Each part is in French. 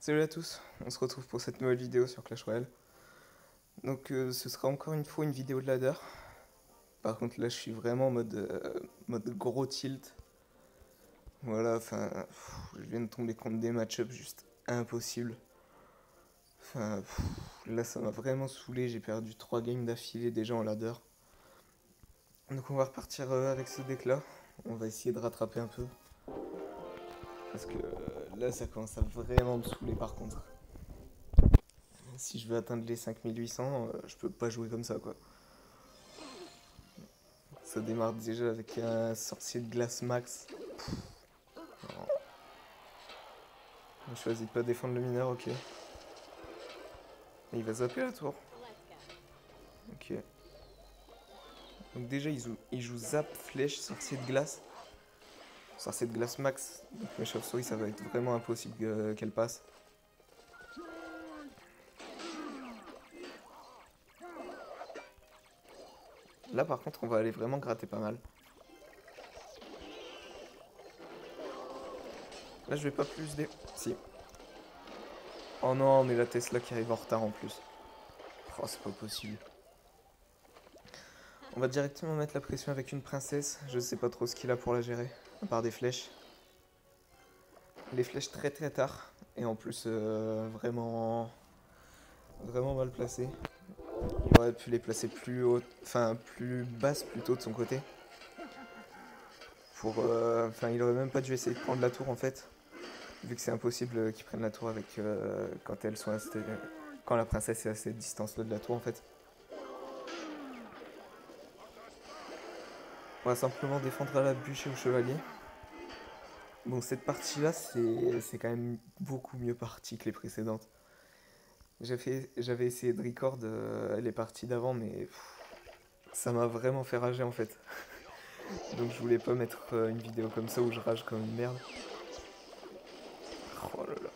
Salut à tous, on se retrouve pour cette nouvelle vidéo sur Clash Royale. Donc ce sera encore une fois une vidéo de ladder. Par contre là je suis vraiment en mode gros tilt. Voilà, enfin je viens de tomber contre des match-ups juste impossibles. Enfin là ça m'a vraiment saoulé, j'ai perdu 3 games d'affilée déjà en ladder. Donc on va repartir avec ce deck là. On va essayer de rattraper un peu. Parce que là ça commence à vraiment me saouler par contre. Si je veux atteindre les 5800, je peux pas jouer comme ça quoi. Ça démarre déjà avec un sorcier de glace max. Non. On choisit de pas défendre le mineur, ok. Et il va zapper la tour. Ok. Donc déjà il joue zap, flèche, sorcier de glace. Sorcier de glace max. Donc mes chauves-souris ça va être vraiment impossible qu'elle passe. Là par contre on va aller vraiment gratter pas mal. Là je vais pas plus des... Si. Oh non mais la Tesla qui arrive en retard en plus. Oh c'est pas possible. On va directement mettre la pression avec une princesse. Je sais pas trop ce qu'il a pour la gérer. À part des flèches. Les flèches très très tard. Et en plus vraiment mal placées. Il aurait pu les placer plus haut, enfin plus basses plutôt de son côté. Enfin il aurait même pas dû essayer de prendre la tour en fait. Vu que c'est impossible qu'ils prennent la tour avec quand la princesse est à cette distance là de la tour en fait. On va simplement défendre à la bûche et au chevalier. Bon cette partie là c'est quand même beaucoup mieux parti que les précédentes. J'avais essayé de record les parties d'avant mais ça m'a vraiment fait rager en fait. Donc je voulais pas mettre une vidéo comme ça où je rage comme une merde. Oh là là.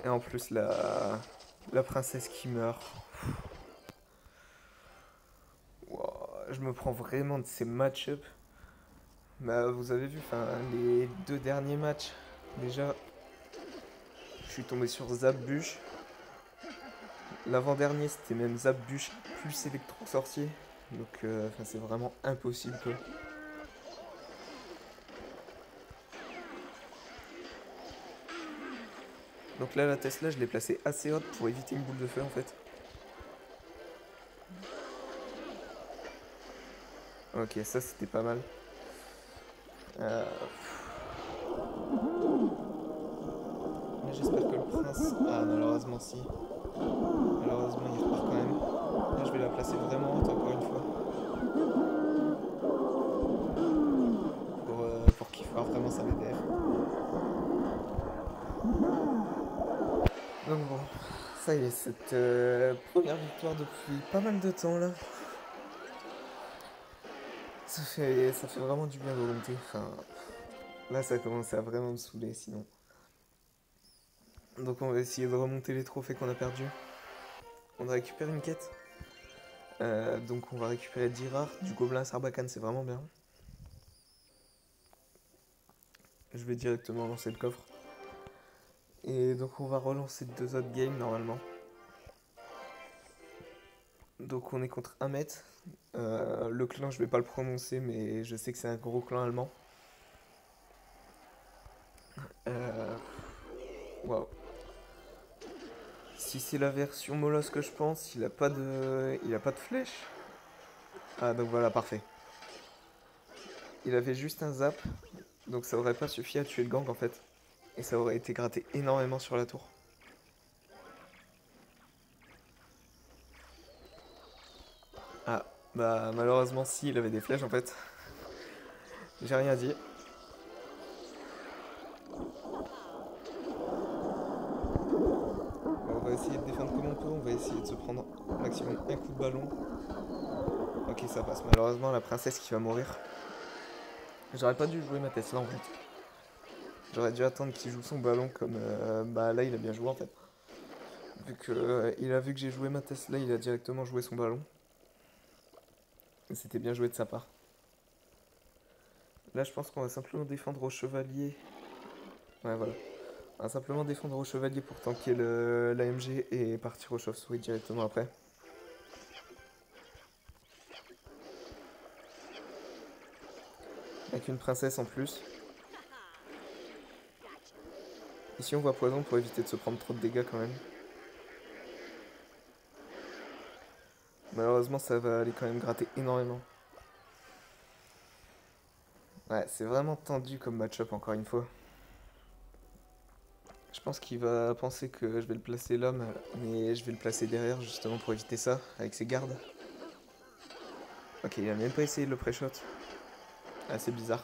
Et en plus la princesse qui meurt. Wow, je me prends vraiment de ces match-ups. Bah vous avez vu, les deux derniers matchs, déjà, je suis tombé sur Zap Bûche. L'avant-dernier c'était même Zap Bûche plus Électro Sorcier. Donc c'est vraiment impossible quoi. Donc là la Tesla je l'ai placée assez haute pour éviter une boule de feu en fait. Ok ça c'était pas mal. Euh, Mais j'espère que le prince... Ah malheureusement si. Malheureusement il repart quand même. Là je vais la placer vraiment haute encore une fois. Pour qu'il fasse vraiment sa VDF. Donc bon, ça y est, cette première victoire depuis pas mal de temps là. Ça fait vraiment du bien de remonter. Enfin, là ça commence à vraiment me saouler sinon. Donc on va essayer de remonter les trophées qu'on a perdus. On a récupéré une quête. Donc on va récupérer 10 rares. Du gobelin à Sarbacane, c'est vraiment bien. Je vais directement lancer le coffre. Et donc on va relancer deux autres games normalement. Donc on est contre un mètre. Le clan je vais pas le prononcer mais je sais que c'est un gros clan allemand. Waouh. Si c'est la version Molos que je pense, il a pas de flèche. Ah donc voilà parfait. Il avait juste un zap, donc ça aurait pas suffi à tuer le gang en fait. Et ça aurait été gratté énormément sur la tour. Ah, bah malheureusement si, il avait des flèches en fait. J'ai rien dit. Bon, on va essayer de défendre comme on peut, on va essayer de se prendre au maximum un coup de ballon. Ok ça passe, malheureusement la princesse qui va mourir. J'aurais pas dû jouer ma Tesla en fait. J'aurais dû attendre qu'il joue son ballon comme... bah là il a bien joué en fait. Vu que il a vu que j'ai joué ma Tesla, il a directement joué son ballon. C'était bien joué de sa part. Là, je pense qu'on va simplement défendre au chevalier. Ouais, voilà. On va simplement défendre au chevalier pour tanker l'AMG et partir au chauve-souris directement après. Avec une princesse en plus. Ici on voit poison pour éviter de se prendre trop de dégâts quand même. Malheureusement ça va aller quand même gratter énormément. Ouais, c'est vraiment tendu comme match-up encore une fois. Je pense qu'il va penser que je vais le placer l'homme, mais je vais le placer derrière justement pour éviter ça, avec ses gardes. Ok, il a même pas essayé de le pré-shot. Ah, c'est bizarre.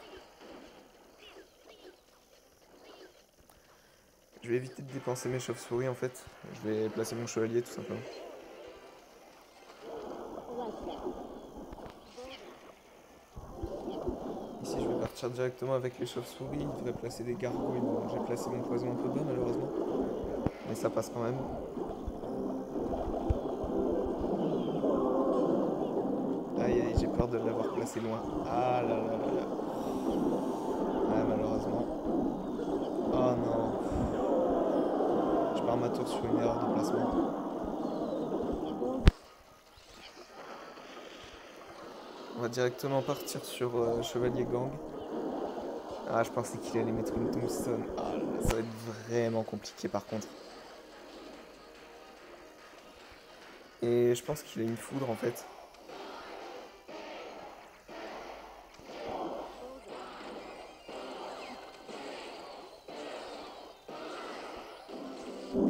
Je vais éviter de dépenser mes chauves-souris en fait. Je vais placer mon chevalier tout simplement. Ici je vais partir directement avec les chauves-souris. Il devrait placer des gargouilles. Bon, j'ai placé mon poison un peu bas malheureusement. Mais ça passe quand même. Aïe aïe, j'ai peur de l'avoir placé loin. Ah là là là là. Ah malheureusement. Oh non. Je pars ma tour sur une erreur de placement. On va directement partir sur Chevalier Gang. Ah, je pensais qu'il allait mettre une tombstone. Ah là là, ça va être vraiment compliqué par contre. Et je pense qu'il a une foudre en fait. Ouais,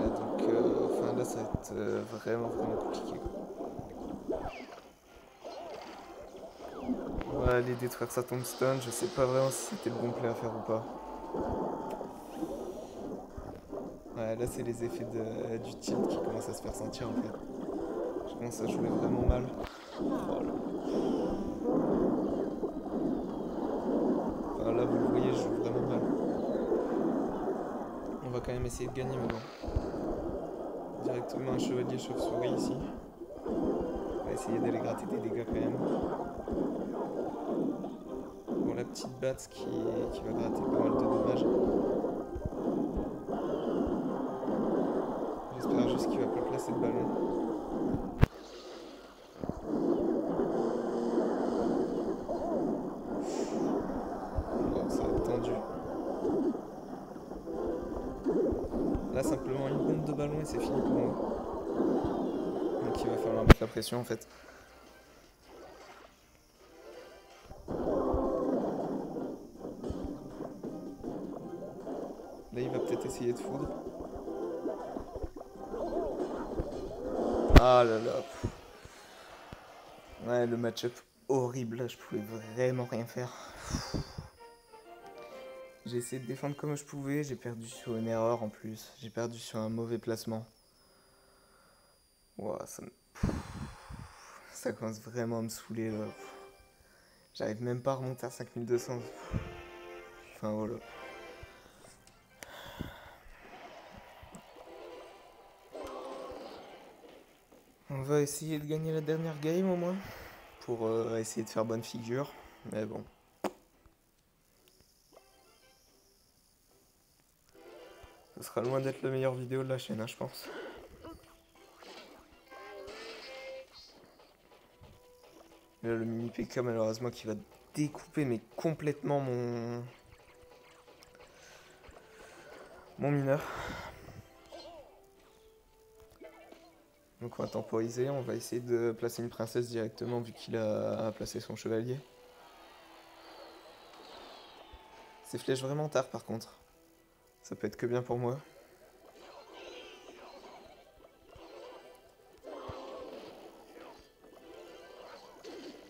donc enfin là ça va être vraiment compliqué quoi. On va aller détruire sa tombstone. Je sais pas vraiment si c'était le bon play à faire ou pas. Ouais, là c'est les effets du tilt qui commencent à se faire sentir en fait. Je commence à jouer vraiment mal. Oh là. Enfin là vous le voyez, je joue vraiment mal. On va quand même essayer de gagner maintenant. Directement un chevalier chauve-souris ici. On va essayer d'aller gratter des dégâts quand même. Bon, la petite batte qui va gratter pas mal de dommages. J'espère juste qu'il va pas placer de ballon. Bon, ça va être tendu. Là, simplement une bombe de ballon et c'est fini pour moi. Donc il va falloir mettre la pression en fait. Là, il va peut-être essayer de foudre. Ah là là. Ouais, le match-up horrible, là, je pouvais vraiment rien faire. J'ai essayé de défendre comme je pouvais, j'ai perdu sur une erreur en plus. J'ai perdu sur un mauvais placement. Ouah, ça commence vraiment à me saouler là. J'arrive même pas à remonter à 5200. Enfin voilà. On va essayer de gagner la dernière game au moins. Pour essayer de faire bonne figure. Mais bon. Ce sera loin d'être la meilleure vidéo de la chaîne, hein, je pense. Là, le mini PK malheureusement qui va découper mais complètement mon mineur. Donc on va temporiser, on va essayer de placer une princesse directement vu qu'il a placé son chevalier. C'est flèche vraiment tard par contre. Ça peut être que bien pour moi.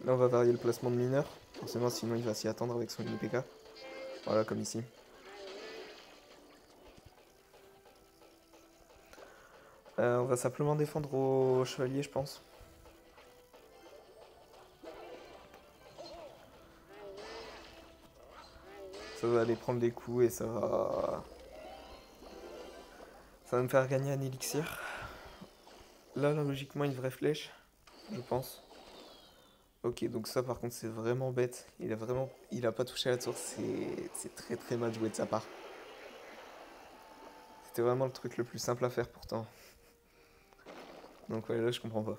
Là on va varier le placement de mineur. Forcément sinon il va s'y attendre avec son mini PK. Voilà comme ici. On va simplement défendre au chevalier je pense. Ça va aller prendre des coups et ça va me faire gagner un élixir. Là logiquement une vraie flèche, je pense. Ok, donc ça par contre c'est vraiment bête. Il a pas touché la tour, c'est très très mal joué de sa part. C'était vraiment le truc le plus simple à faire pourtant. Donc ouais, là je comprends pas.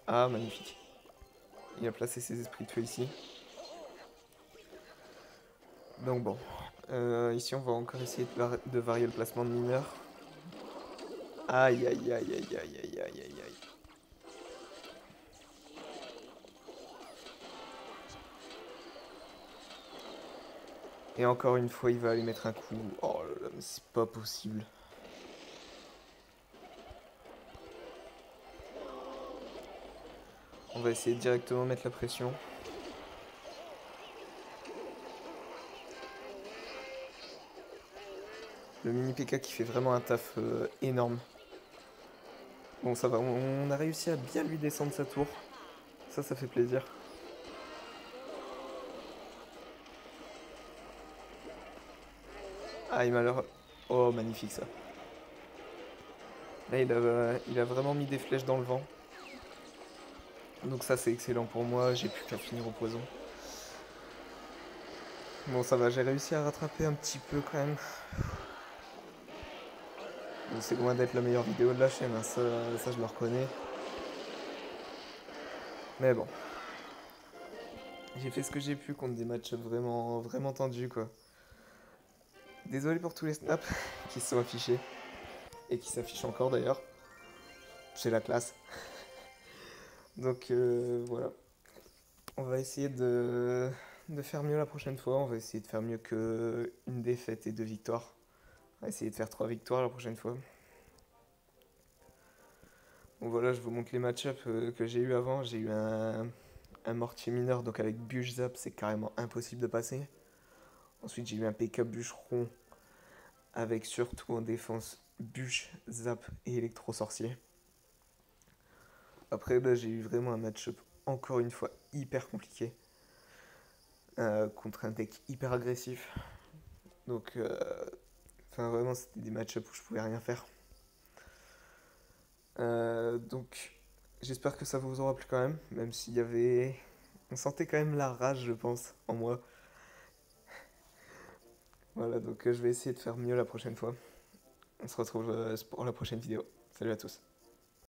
Ah, magnifique. Il a placé ses esprits de feu ici. Donc bon. Ici on va encore essayer de varier le placement de mineurs. Aïe aïe aïe aïe aïe aïe aïe aïe aïe. Et encore une fois, il va aller mettre un coup. Oh là là, mais c'est pas possible. On va essayer de directement mettre la pression. Le mini PK qui fait vraiment un taf énorme. Bon, ça va, on a réussi à bien lui descendre sa tour. Ça fait plaisir. Ah, il m'a l'air... Oh, magnifique ça. Là, il a vraiment mis des flèches dans le vent. Donc ça, c'est excellent pour moi. J'ai plus qu'à finir au poison. Bon, ça va, j'ai réussi à rattraper un petit peu quand même. Bon, c'est loin d'être la meilleure vidéo de la chaîne, hein, ça je le reconnais. Mais bon. J'ai fait ce que j'ai pu contre des match-ups vraiment, vraiment tendus, quoi. Désolé pour tous les snaps qui se sont affichés. Et qui s'affichent encore d'ailleurs. C'est la classe. Donc voilà. On va essayer de faire mieux la prochaine fois. On va essayer de faire mieux que une défaite et 2 victoires. On va essayer de faire 3 victoires la prochaine fois. Bon voilà, je vous montre les match-ups que j'ai eu avant. J'ai eu un mortier mineur, donc avec bûche zap, c'est carrément impossible de passer. Ensuite, j'ai eu un PK bûcheron avec surtout en défense bûche, zap et électro-sorcier. Après, là, j'ai eu vraiment un match-up encore une fois hyper compliqué. Contre un deck hyper agressif. Donc, vraiment, c'était des match-ups où je pouvais rien faire. Donc, j'espère que ça vous aura plu quand même, même s'il y avait... On sentait quand même la rage, je pense, en moi. Voilà, donc je vais essayer de faire mieux la prochaine fois. On se retrouve pour la prochaine vidéo. Salut à tous.